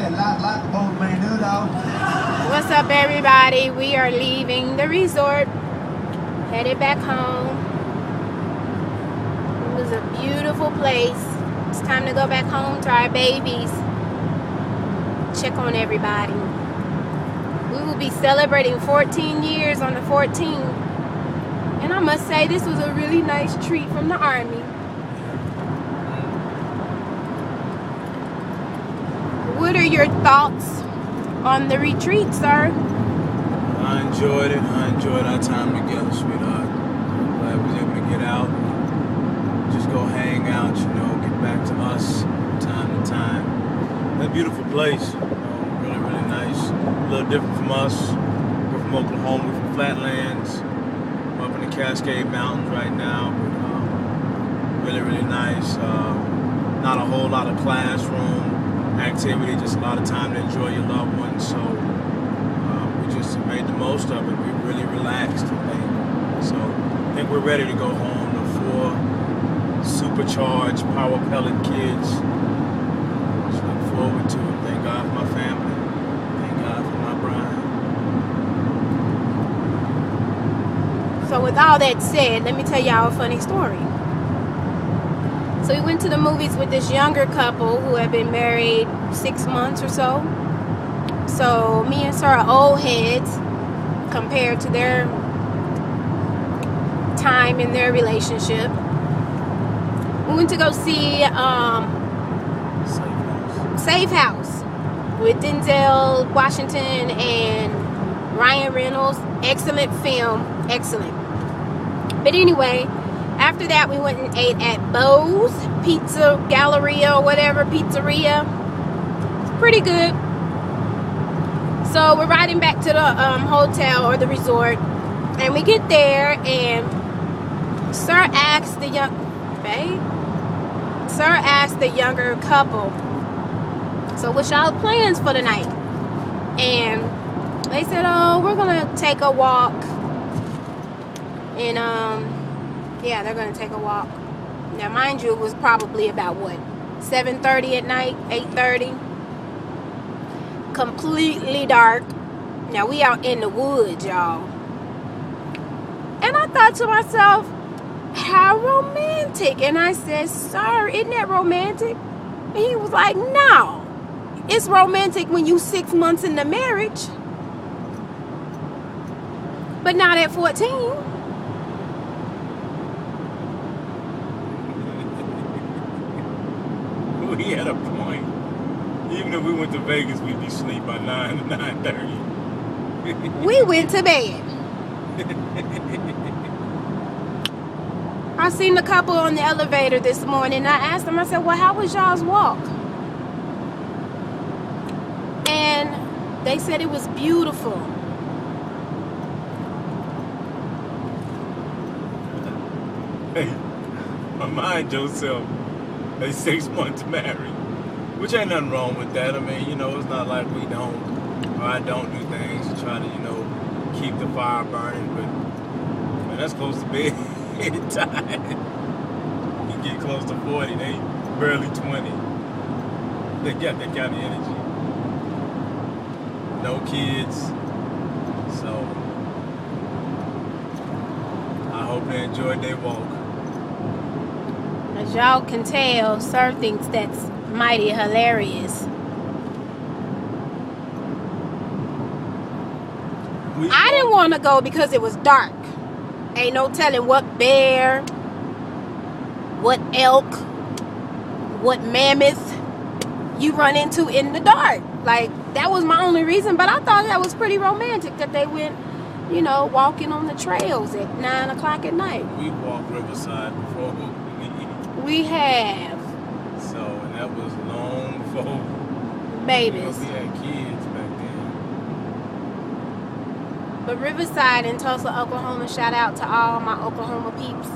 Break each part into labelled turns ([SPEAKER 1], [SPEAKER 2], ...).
[SPEAKER 1] What's up, everybody? We are leaving the resort, headed back home. It was a beautiful place. It's time to go back home to our babies. Check on everybody. We will be celebrating 14 years on the 14th. And I must say, this was a really nice treat from the Army. What are your thoughts on the retreat, sir?
[SPEAKER 2] I enjoyed it. I enjoyed our time together, sweetheart. I'm glad we was able to get out, just go hang out, get back to us from time to time. It's a beautiful place, really, really nice. A little different from us. We're from Oklahoma, we're from Flatlands. We're up in the Cascade Mountains right now. Really, really nice. Not a whole lot of classroom activity, just a lot of time to enjoy your loved ones. So we just made the most of it. We really relaxed, I think. So I think we're ready to go home. The 4 supercharged power pellet kids. Just look forward to it. Thank God for my family. Thank God for my bride.
[SPEAKER 1] So with all that said, let me tell y'all a funny story. So we went to the movies with this younger couple who had been married 6 months or so. So me and Sir are old heads compared to their time in their relationship. We went to go see Safe House with Denzel Washington and Ryan Reynolds. Excellent film. Excellent. But anyway, after that, we went and ate at Bo's Pizza Galleria or whatever, pizzeria. It's pretty good. So we're riding back to the hotel or the resort, and we get there, and Sir asked the younger couple, so what's y'all plans for the night? And they said, oh, we're gonna take a walk, and yeah, they're gonna take a walk. Now, mind you, it was probably about 7:30 at night, 8:30. Completely dark. Now we out in the woods, y'all. And I thought to myself, how romantic. And I said, sir, isn't that romantic? And he was like, no. It's romantic when you 6 months into marriage, but not at 14.
[SPEAKER 2] He had a point. Even if we went to Vegas, we'd be asleep by 9 to 9:30.
[SPEAKER 1] We went to bed. I seen the couple on the elevator this morning. I asked them, I said, well, how was y'all's walk? And they said it was beautiful.
[SPEAKER 2] Hey, remind yourself, they 6 months married, which ain't nothing wrong with that. I mean, it's not like we don't, or I don't do things to try to, keep the fire burning, but man, that's close to bedtime. You get close to 40, they barely 20. They got that kind of energy. No kids, so I hope they enjoyed their walk.
[SPEAKER 1] As y'all can tell, Sir thinks that's mighty hilarious. I didn't want to go because it was dark. Ain't no telling what bear, what elk, what mammoth you run into in the dark. Like, that was my only reason. But I thought that was pretty romantic that they went, walking on the trails at 9 o'clock at night.
[SPEAKER 2] We walked Riverside before.
[SPEAKER 1] We have.
[SPEAKER 2] So, and that was long before
[SPEAKER 1] babies.
[SPEAKER 2] We had kids back then.
[SPEAKER 1] But Riverside in Tulsa, Oklahoma, shout out to all my Oklahoma peeps.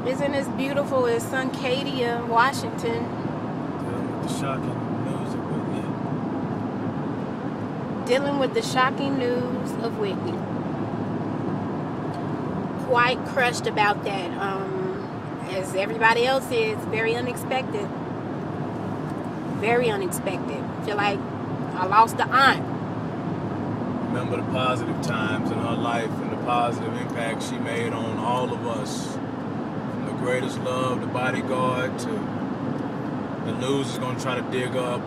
[SPEAKER 1] Isn't as beautiful as Suncadia, Washington?
[SPEAKER 2] Dealing with the shocking news of Whitney.
[SPEAKER 1] Dealing with the shocking news of Whitney. Quite crushed about that. As everybody else is, very unexpected. very unexpected. I feel like I lost the aunt.
[SPEAKER 2] Remember the positive times in her life and the positive impact she made on all of us. From the greatest love, the bodyguard, to the news is going to try to dig up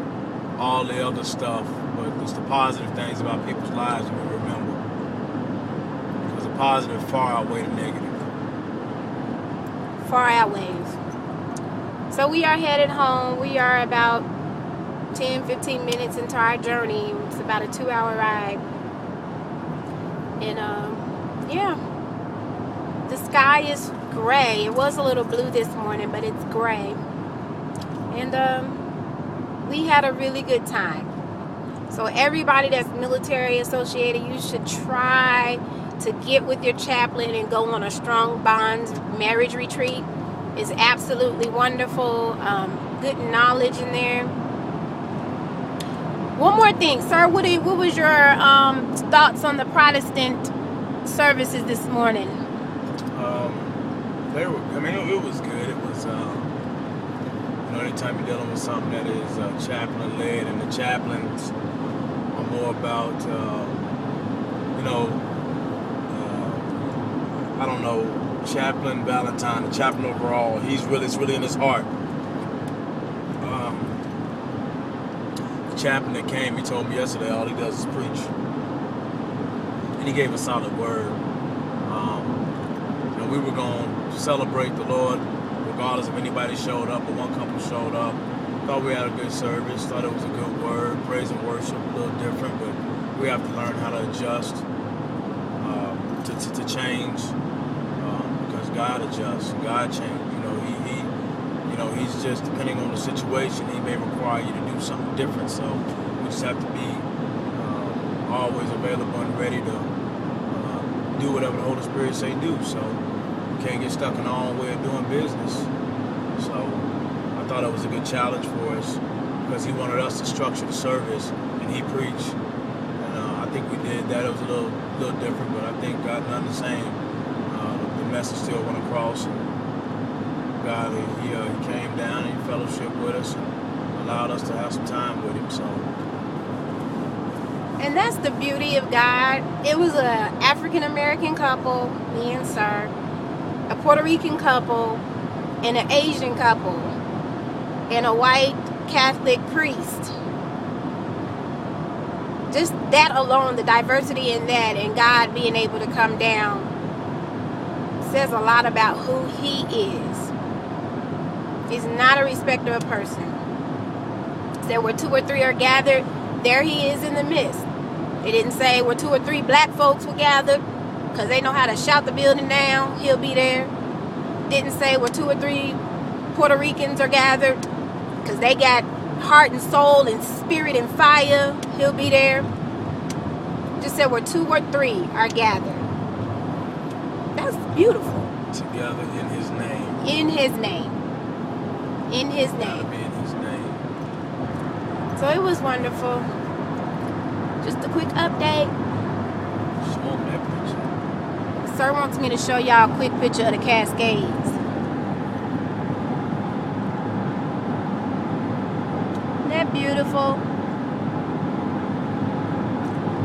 [SPEAKER 2] all the other stuff. But it's the positive things about people's lives that we remember. Because the positive far outweigh the negative.
[SPEAKER 1] Far outweighs. So we are headed home. We are about 10-15 minutes into our journey. It's about a 2-hour ride. And yeah, the sky is gray. It was a little blue this morning, but it's gray. And we had a really good time. So everybody that's military associated, you should try to get with your chaplain and go on a Strong Bonds marriage retreat. It's absolutely wonderful. Good knowledge in there. One more thing, sir. What was your thoughts on the Protestant services this morning?
[SPEAKER 2] It was good. It was, anytime you're dealing with something that is chaplain-led, and the chaplains are more about, Chaplain Valentine, the chaplain overall. It's really in his heart. The chaplain that came, he told me yesterday, all he does is preach. And he gave a solid word. We were going to celebrate the Lord, regardless if anybody showed up or one couple showed up. Thought we had a good service, thought it was a good word. Praise and worship, a little different, but we have to learn how to adjust, to change, because God adjusts, God changes. He's just, depending on the situation, he may require you to do something different. So we just have to be always available and ready to do whatever the Holy Spirit say do. So we can't get stuck in our own way of doing business. So I thought it was a good challenge for us, because he wanted us to structure the service and he preached. And I think we did that. It was a little different, but I think God done the same. The message still went across, and God, he came down and he fellowshiped with us and allowed us to have some time with him. So,
[SPEAKER 1] and that's the beauty of God. It was a African-American couple, me and Sir, a Puerto Rican couple, and an Asian couple, and a white Catholic priest. Just that alone, the diversity in that, and God being able to come down, says a lot about who he is. He's not a respecter of person. Said where 2 or 3 are gathered, there he is in the midst. They didn't say where 2 or 3 black folks were gathered, because they know how to shout the building down, he'll be there. Didn't say where 2 or 3 Puerto Ricans are gathered, because they got heart and soul and spirit and fire, he'll be there. Just said where 2 or 3 are gathered. That's beautiful.
[SPEAKER 2] Together in his name.
[SPEAKER 1] In his name. In his name.
[SPEAKER 2] Be in his name.
[SPEAKER 1] So it was wonderful. Just a quick update.
[SPEAKER 2] Smoke that picture.
[SPEAKER 1] Sir wants me to show y'all a quick picture of the Cascades. Isn't that beautiful?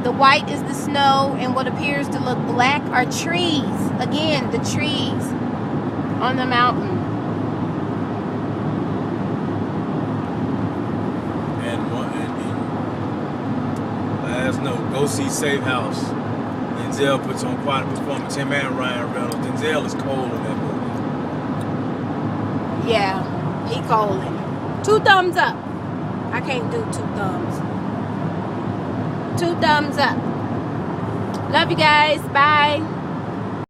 [SPEAKER 1] The white is the snow, and what appears to look black are trees. Again, the trees on the mountain.
[SPEAKER 2] Last note, go see Safe House. Denzel puts on quite a performance. Him and Ryan Reynolds. Denzel is cold in that movie.
[SPEAKER 1] Yeah, he cold in it. 2 thumbs up. I can't do 2 thumbs. 2 thumbs up. Love you guys. Bye.